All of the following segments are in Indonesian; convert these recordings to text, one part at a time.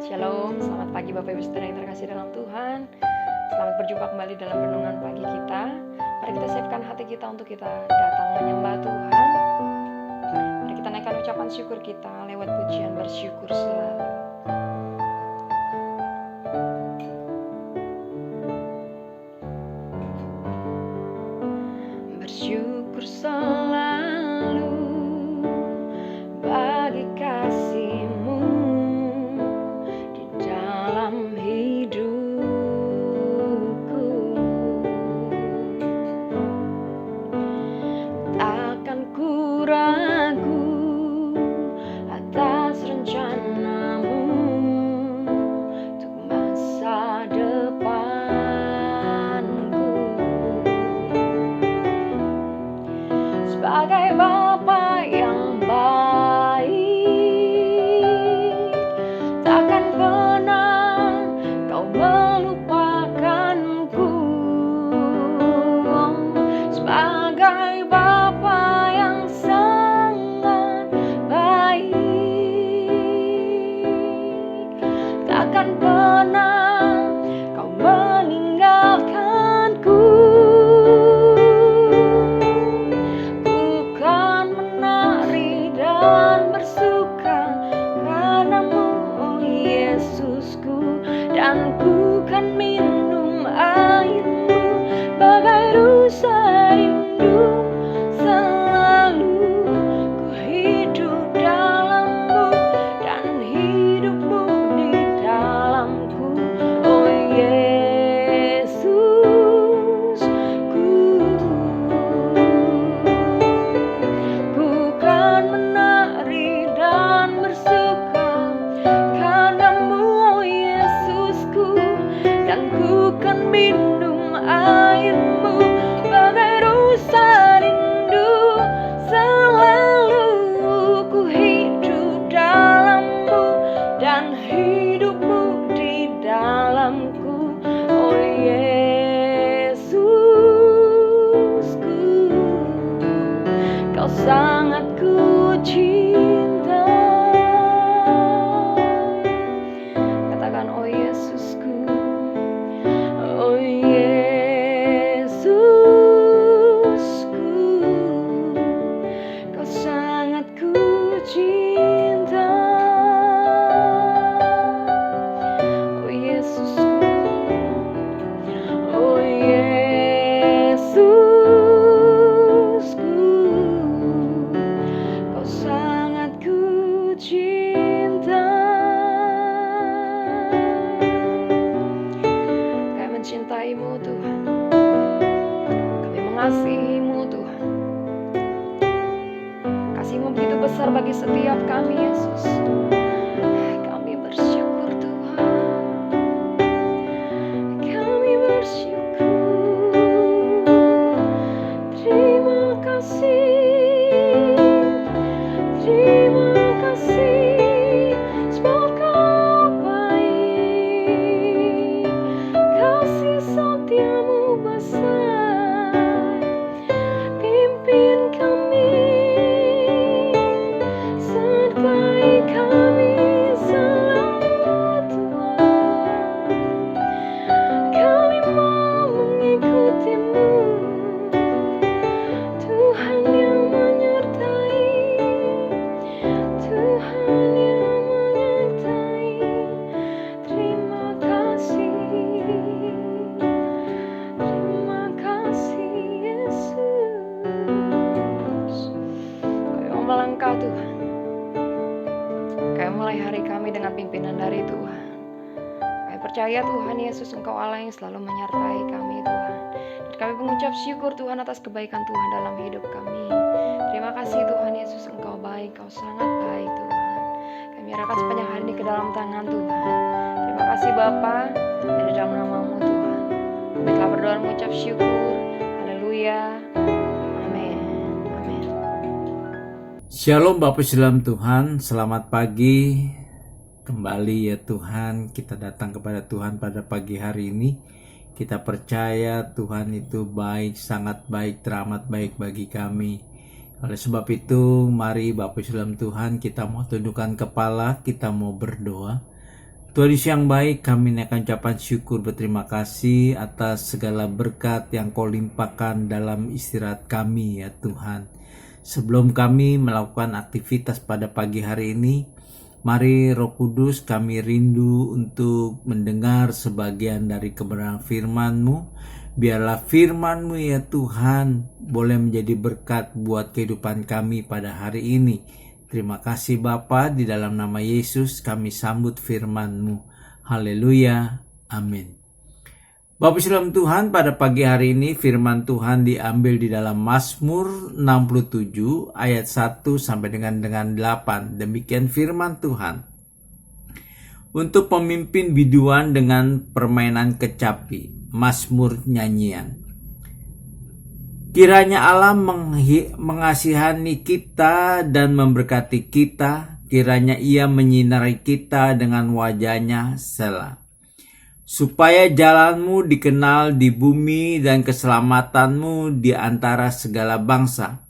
Shalom, selamat pagi Bapak Ibu Saudara yang terkasih dalam Tuhan. Selamat berjumpa kembali dalam renungan pagi kita. Mari kita siapkan hati kita untuk kita datang menyembah Tuhan. Mari kita naikkan ucapan syukur kita lewat pujian bersyukur selalu. Bersyukur selalu bagi kasih-Mu di dalam hidupku. Takkan ku ragu atas rencana-Mu untuk masa depanku. Sebagai Bapa yang baik, takkan pernah Kau melupakanku. Sebagai Bapa yang sangat baik, takkan pernah Kau meninggalkanku. Bukan menari dan bersuka karena-Mu, oh Yesusku, dan ku kan minum air-Mu bagai rusa rindu. Selalu ku hidup dalam-Mu dan hidup-Mu di dalamku, oh Yesusku. Ku kan menari dan bersuka karena-Mu, oh Yesusku, dan ku kan minum air-Mu bagai rusa rindu. Selalu ku hidup dalam-Mu dan hidup-Mu di dalamku, oh Yesusku. Kau sangat ku cinta. Katakan, oh Yesusku, oh Yesusku, Kau sangat ku cinta. Oh Yesusku, oh Yesusku, Kau sangat ku cinta. Kami mencintai-Mu Tuhan, kami mengasihi-Mu Tuhan. Kasih-Mu begitu besar bagi setiap kami, Yesus. Kami bersyukur Tuhan, kami bersyukur. Terima kasih, terima kasih, sebab Kau baik. Kasih setia-Mu besar, pimpin kami, sertai kami selalu Tuhan. Kami mau mengikuti-Mu, Tuhan yang menyertai, Tuhan yang menyertai. Terima kasih Yesus. Kau melangkah Tuhan, Kau mulai hari kami dengan pimpinan dari Tuhan. Kami percaya Tuhan Yesus, Engkau Allah yang selalu menyertai kami Tuhan. Dan kami mengucap syukur Tuhan atas kebaikan Tuhan dalam hidup kami. Terima kasih Tuhan Yesus, Engkau baik, Kau sangat baik Tuhan. Kami menyerahkan sepanjang hari ini ke dalam tangan Tuhan. Terima kasih Bapa, di dalam nama-Mu Tuhan. Kami telah berdoa dan mengucap syukur. Haleluya. Amin. Amin. Shalom Bapak Ibu dalam Tuhan, selamat pagi. Kembali ya Tuhan, kita datang kepada Tuhan pada pagi hari ini. Kita percaya Tuhan itu baik, sangat baik, teramat baik bagi kami. Oleh sebab itu, mari Bapak Ibu dalam Tuhan, kita mau tundukkan kepala, kita mau berdoa. Tuhan Yesus yang baik, kami akan ucapan syukur berterima kasih atas segala berkat yang Kau limpahkan dalam istirahat kami ya Tuhan. Sebelum kami melakukan aktivitas pada pagi hari ini, mari Roh Kudus, kami rindu untuk mendengar sebagian dari kebenaran firman-Mu. Biarlah firman-Mu ya Tuhan boleh menjadi berkat buat kehidupan kami pada hari ini. Terima kasih Bapa, di dalam nama Yesus kami sambut firman-Mu. Haleluya. Amin. Bapak Shalom Tuhan, pada pagi hari ini firman Tuhan diambil di dalam Mazmur 67 ayat 1 sampai dengan 8. Demikian firman Tuhan. Untuk pemimpin biduan dengan permainan kecapi, Mazmur nyanyian. Kiranya Allah mengasihani kita dan memberkati kita, kiranya Ia menyinari kita dengan wajah-Nya, Selah. Supaya jalan-Mu dikenal di bumi dan keselamatan-Mu di antara segala bangsa.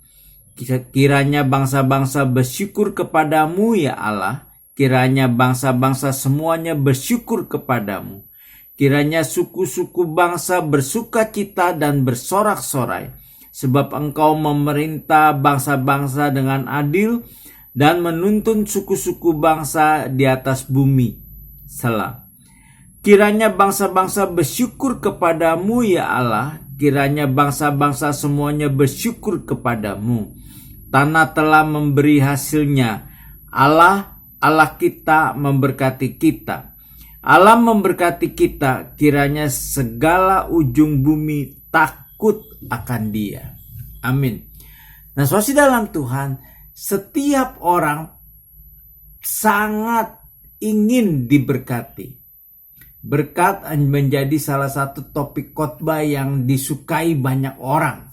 Kiranya bangsa-bangsa bersyukur kepadamu ya Allah, kiranya bangsa-bangsa semuanya bersyukur kepadamu. Kiranya suku-suku bangsa bersukacita dan bersorak-sorai. Sebab Engkau memerintah bangsa-bangsa dengan adil dan menuntun suku-suku bangsa di atas bumi. Selah. Kiranya bangsa-bangsa bersyukur kepadamu ya Allah. Kiranya bangsa-bangsa semuanya bersyukur kepadamu. Tanah telah memberi hasilnya. Allah kita memberkati kita. Allah memberkati kita. Kiranya segala ujung bumi takut akan Dia. Amin. Nah, saudara dalam Tuhan, setiap orang sangat ingin diberkati. Berkat menjadi salah satu topik khotbah yang disukai banyak orang.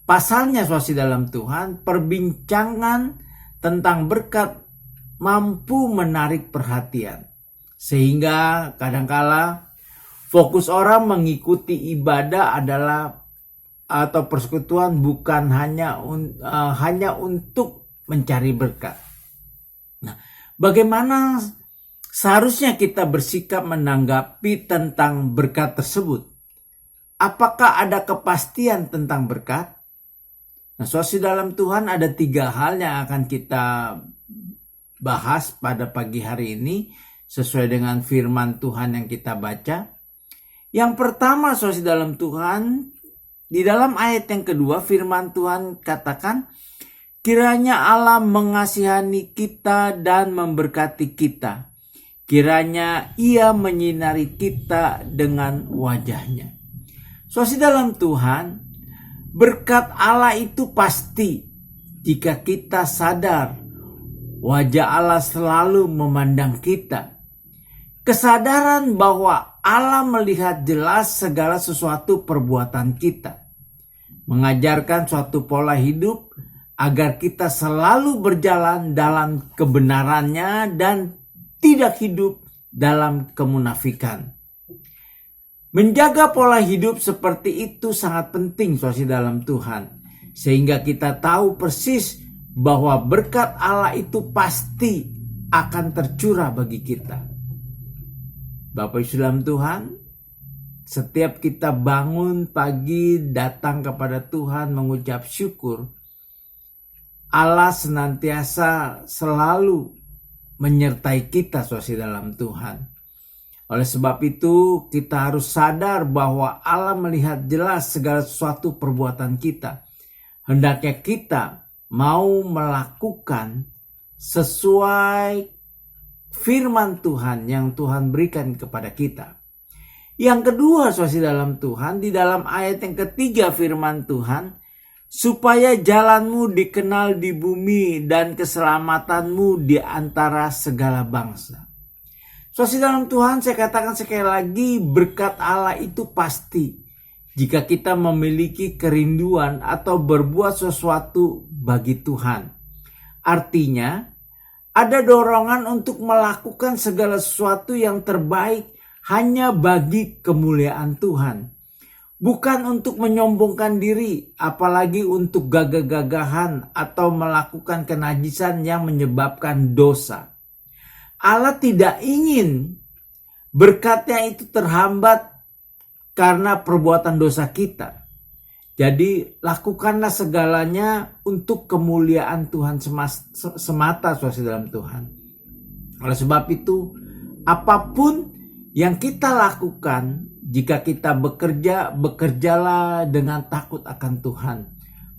Pasalnya, saudara dalam Tuhan, perbincangan tentang berkat mampu menarik perhatian. Sehingga kadangkala fokus orang mengikuti ibadah adalah atau persekutuan bukan hanya untuk mencari berkat. Nah, bagaimana seharusnya kita bersikap menanggapi tentang berkat tersebut? Apakah ada kepastian tentang berkat? Nah, saudara dalam Tuhan, ada 3 hal yang akan kita bahas pada pagi hari ini sesuai dengan firman Tuhan yang kita baca. Yang pertama, saudara dalam Tuhan, di dalam ayat yang kedua firman Tuhan katakan, kiranya Allah mengasihani kita dan memberkati kita. Kiranya Ia menyinari kita dengan wajah-Nya. Saudara dalam Tuhan, berkat Allah itu pasti jika kita sadar wajah Allah selalu memandang kita. Kesadaran bahwa Allah melihat jelas segala sesuatu perbuatan kita. Mengajarkan suatu pola hidup agar kita selalu berjalan dalam kebenarannya dan tidak hidup dalam kemunafikan. Menjaga pola hidup seperti itu sangat penting saudara dalam Tuhan. Sehingga kita tahu persis bahwa berkat Allah itu pasti akan tercurah bagi kita. Bapak Ibu dalam Tuhan, setiap kita bangun pagi datang kepada Tuhan mengucap syukur, Allah senantiasa selalu menyertai kita saudara dalam Tuhan. Oleh sebab itu kita harus sadar bahwa Allah melihat jelas segala sesuatu perbuatan kita. Hendaknya kita mau melakukan sesuai firman Tuhan yang Tuhan berikan kepada kita. Yang kedua saudara dalam Tuhan, di dalam ayat yang ketiga firman Tuhan, supaya jalanmu dikenal di bumi dan keselamatanmu di antara segala bangsa. Saudara dalam Tuhan, saya katakan sekali lagi, berkat Allah itu pasti jika kita memiliki kerinduan atau berbuat sesuatu bagi Tuhan. Artinya, ada dorongan untuk melakukan segala sesuatu yang terbaik hanya bagi kemuliaan Tuhan. Bukan untuk menyombongkan diri, apalagi untuk gagah-gagahan atau melakukan kenajisan yang menyebabkan dosa. Allah tidak ingin Berkatnya itu terhambat karena perbuatan dosa kita. Jadi lakukanlah segalanya untuk kemuliaan Tuhan semata, saudara dalam Tuhan. Oleh sebab itu, apapun yang kita lakukan, jika kita bekerja, bekerjalah dengan takut akan Tuhan.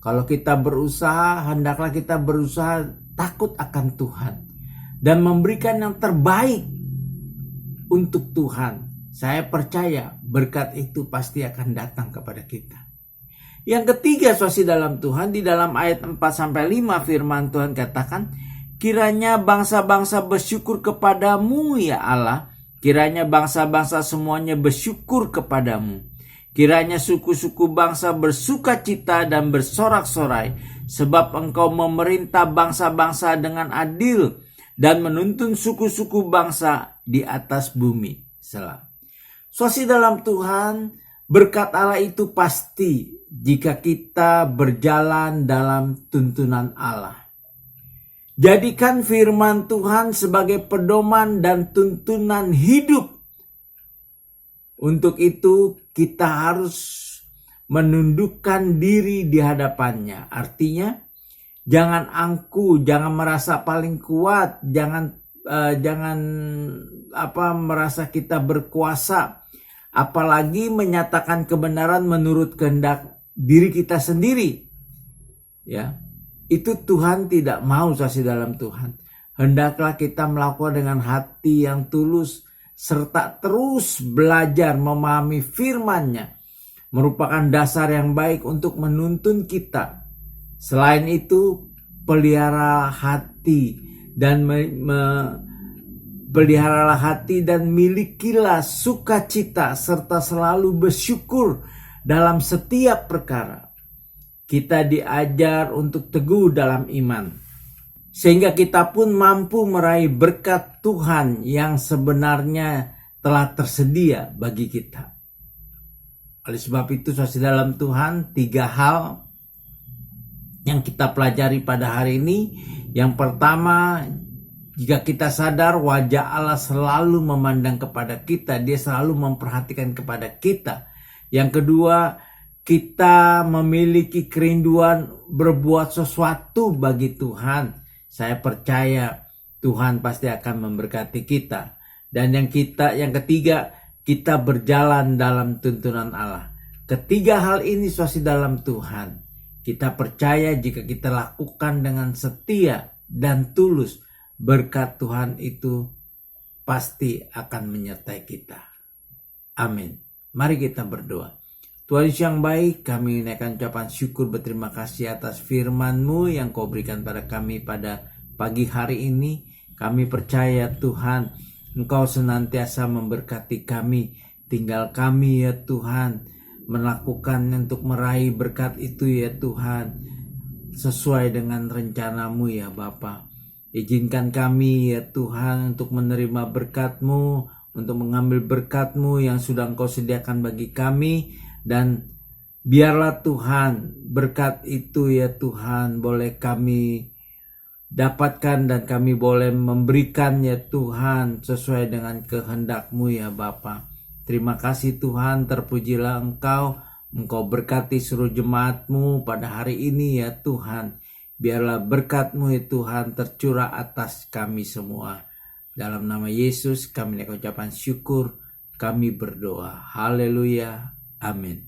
Kalau kita berusaha, hendaklah kita berusaha takut akan Tuhan dan memberikan yang terbaik untuk Tuhan. Saya percaya berkat itu pasti akan datang kepada kita. Yang ketiga, saudara dalam Tuhan, di dalam ayat 4-5 firman Tuhan katakan, kiranya bangsa-bangsa bersyukur kepadamu ya Allah, kiranya bangsa-bangsa semuanya bersyukur kepadamu, kiranya suku-suku bangsa bersukacita dan bersorak-sorai, sebab engkau memerintah bangsa-bangsa dengan adil dan menuntun suku-suku bangsa di atas bumi. Selah. Saudara dalam Tuhan, berkat Allah itu pasti jika kita berjalan dalam tuntunan Allah. Jadikan firman Tuhan sebagai pedoman dan tuntunan hidup. Untuk itu kita harus menundukkan diri di hadapannya. Artinya jangan angkuh, jangan merasa paling kuat, jangan merasa kita berkuasa, apalagi menyatakan kebenaran menurut kehendak diri kita sendiri. Ya, itu Tuhan tidak mau, saudara dalam Tuhan. Hendaklah kita melakukan dengan hati yang tulus serta terus belajar memahami firman-Nya, merupakan dasar yang baik untuk menuntun kita. Selain itu, pelihara hati dan peliharalah hati dan milikilah sukacita serta selalu bersyukur dalam setiap perkara. Kita diajar untuk teguh dalam iman, sehingga kita pun mampu meraih berkat Tuhan yang sebenarnya telah tersedia bagi kita. Oleh sebab itu, saudara dalam Tuhan, 3 hal yang kita pelajari pada hari ini. Yang pertama, jika kita sadar wajah Allah selalu memandang kepada kita, Dia selalu memperhatikan kepada kita. Yang kedua, kita memiliki kerinduan berbuat sesuatu bagi Tuhan. Saya percaya Tuhan pasti akan memberkati kita. Dan yang ketiga, kita berjalan dalam tuntunan Allah. Ketiga hal ini, saudara dalam Tuhan, kita percaya jika kita lakukan dengan setia dan tulus, berkat Tuhan itu pasti akan menyertai kita. Amin. Mari kita berdoa. Tuhan Yesus yang baik, kami menaikkan ucapan syukur berterima kasih atas firman-Mu yang Kau berikan pada kami pada pagi hari ini. Kami percaya Tuhan, Engkau senantiasa memberkati kami. Tinggal kami ya Tuhan, melakukan untuk meraih berkat itu ya Tuhan, sesuai dengan rencana-Mu ya Bapa. Izinkan kami ya Tuhan untuk menerima berkat-Mu, untuk mengambil berkat-Mu yang sudah Engkau sediakan bagi kami. Dan biarlah Tuhan berkat itu ya Tuhan boleh kami dapatkan dan kami boleh memberikan ya Tuhan sesuai dengan kehendak-Mu ya Bapa. Terima kasih Tuhan, terpujilah Engkau. Engkau berkati seluruh jemaat-Mu pada hari ini ya Tuhan. Biarlah berkat-Mu ya Tuhan tercurah atas kami semua. Dalam nama Yesus kami ucapkan syukur, kami berdoa. Haleluya. Amin.